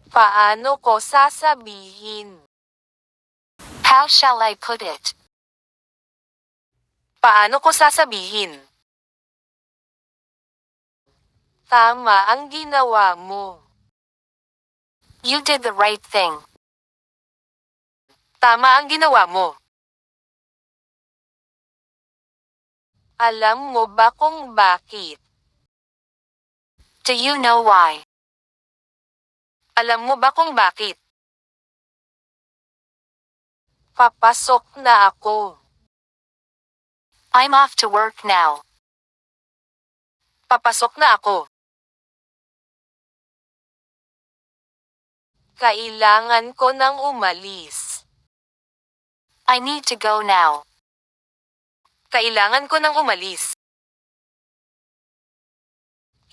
Paano ko sasabihin? How shall I put it? Paano ko sasabihin? Tama ang ginawa mo. You did the right thing. Tama ang ginawa mo. Alam mo ba kung bakit? Do you know why? Alam mo ba kung bakit? Papasok na ako. I'm off to work now. Papasok na ako. Kailangan ko nang umalis. I need to go now. Kailangan ko nang umalis.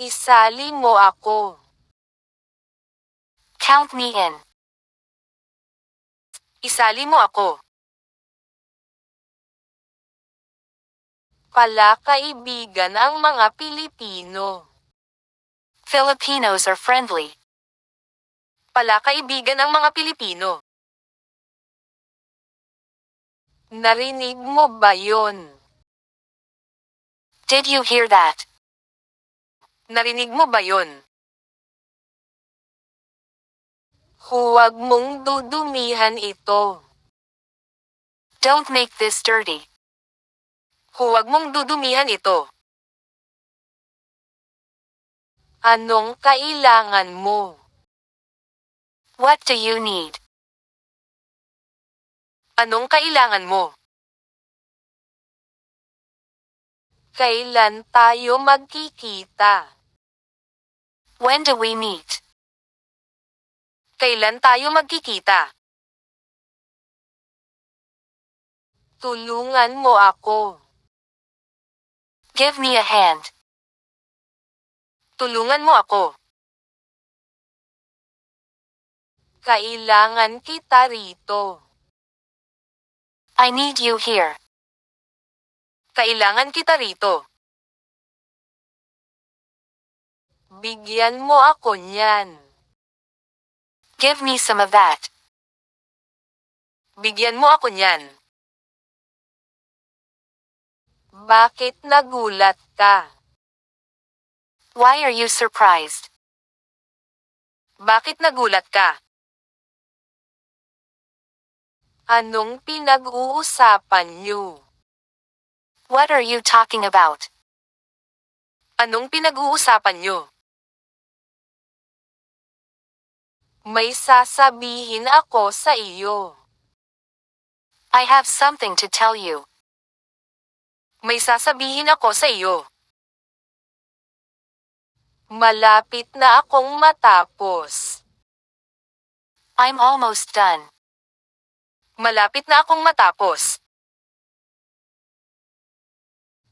Isali mo ako. Count me in. Isali mo ako. Palakaibigan ang mga Pilipino. Filipinos are friendly. Palakaibigan ang mga Pilipino. Narinig mo ba yon? Did you hear that? Narinig mo ba yon? Huwag mong dudumihan ito. Don't make this dirty. Huwag mong dudumihan ito. Anong kailangan mo? What do you need? Anong kailangan mo? Kailan tayo magkikita? When do we meet? Kailan tayo magkikita? Tulungan mo ako. Give me a hand. Tulungan mo ako. Kailangan kita rito. I need you here. Kailangan kita rito. Bigyan mo ako niyan. Give me some of that. Bigyan mo ako niyan. Bakit nagulat ka? Why are you surprised? Bakit nagulat ka? Anong pinag-uusapan niyo? What are you talking about? Anong pinag-uusapan niyo? May sasabihin ako sa iyo. I have something to tell you. May sasabihin ako sa iyo. Malapit na akong matapos. I'm almost done. Malapit na akong matapos.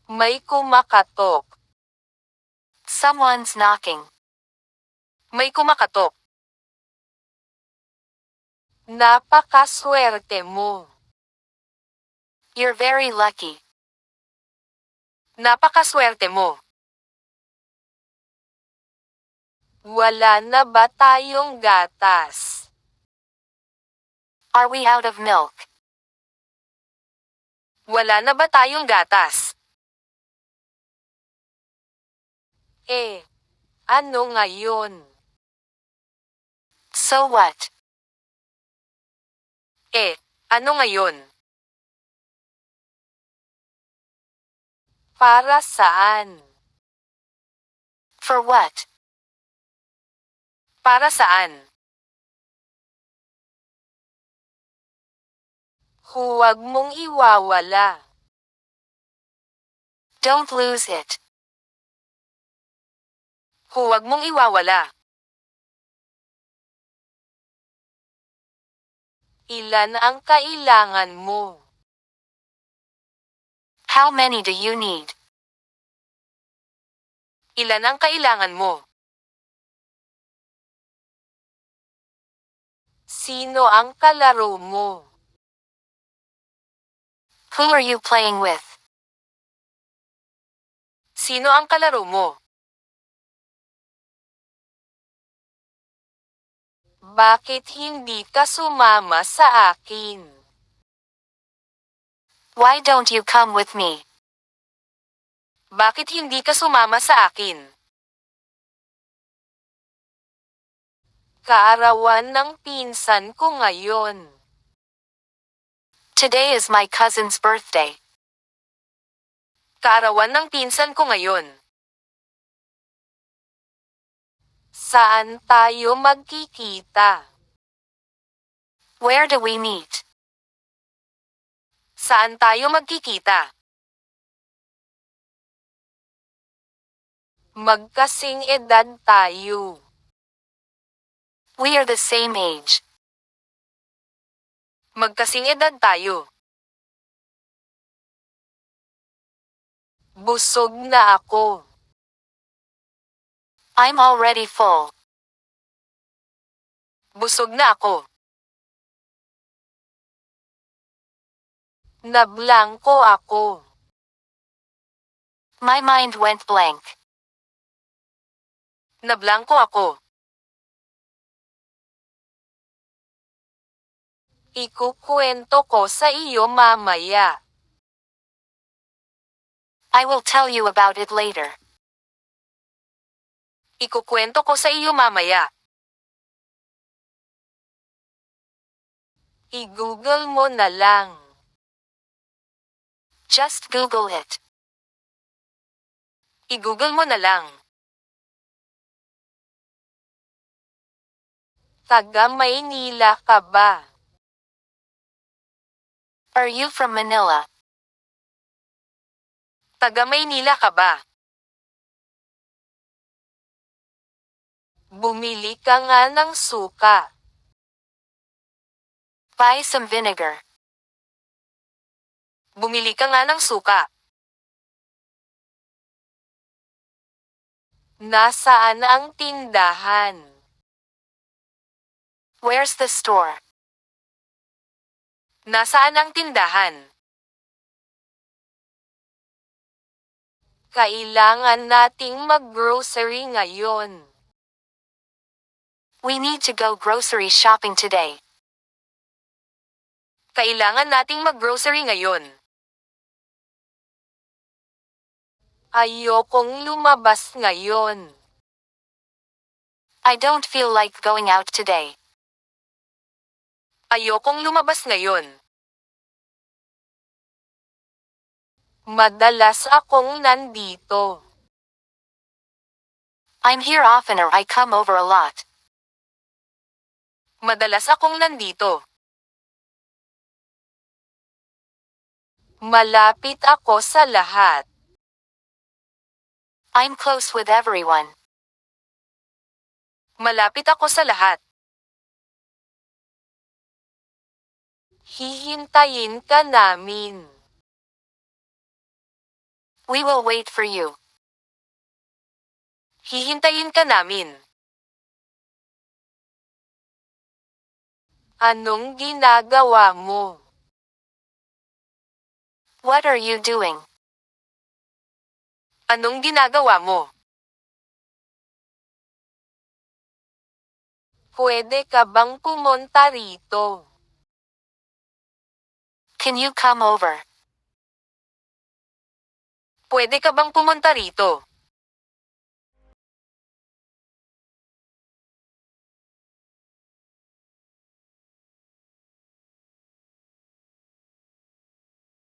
May kumakatok. Someone's knocking. May kumakatok. Napakaswerte mo. You're very lucky. Napakaswerte mo. Wala na ba tayong gatas? Are we out of milk? Wala na ba tayong gatas? Ano ngayon? So what? Ano ngayon? Para saan? For what? Para saan? Huwag mong iwawala. Don't lose it. Huwag mong iwawala. Ilan ang kailangan mo? How many do you need? Ilan ang kailangan mo? Sino ang kalaro mo? Who are you playing with? Sino ang kalaro mo? Bakit hindi ka sumama sa akin? Why don't you come with me? Bakit hindi ka sumama sa akin? Kaarawan ng pinsan ko ngayon. Today is my cousin's birthday. Kaarawan ng pinsan ko ngayon. Saan tayo magkikita? Where do we meet? Saan tayo magkikita? Magkasing edad tayo. We are the same age. Magkasing edad tayo. Busog na ako. I'm already full. Busog na ako. Nablangko ako. My mind went blank. Nablangko ako. Ikukwento ko sa iyo mamaya. I will tell you about it later. Ikukwento ko sa iyo mamaya. I-Google mo na lang. Just Google it. I-Google mo na lang. Taga Maynila ka ba? Are you from Manila? Taga Maynila ka ba? Bumili ka nga ng suka. Buy some vinegar. Bumili ka nga ng suka. Nasaan ang tindahan? Where's the store? Nasaan ang tindahan? Kailangan nating mag-grocery ngayon. We need to go grocery shopping today. Kailangan nating mag-grocery ngayon. Ayokong lumabas ngayon. I don't feel like going out today. Ayokong lumabas ngayon. Madalas akong nandito. I'm here often or I come over a lot. Madalas akong nandito. Malapit ako sa lahat. I'm close with everyone. Malapit ako sa lahat. Hihintayin ka namin. We will wait for you. Hihintayin ka namin. Anong ginagawa mo? What are you doing? Anong ginagawa mo? Pwede ka bang pumunta rito? Can you come over? Pwede ka bang pumunta rito?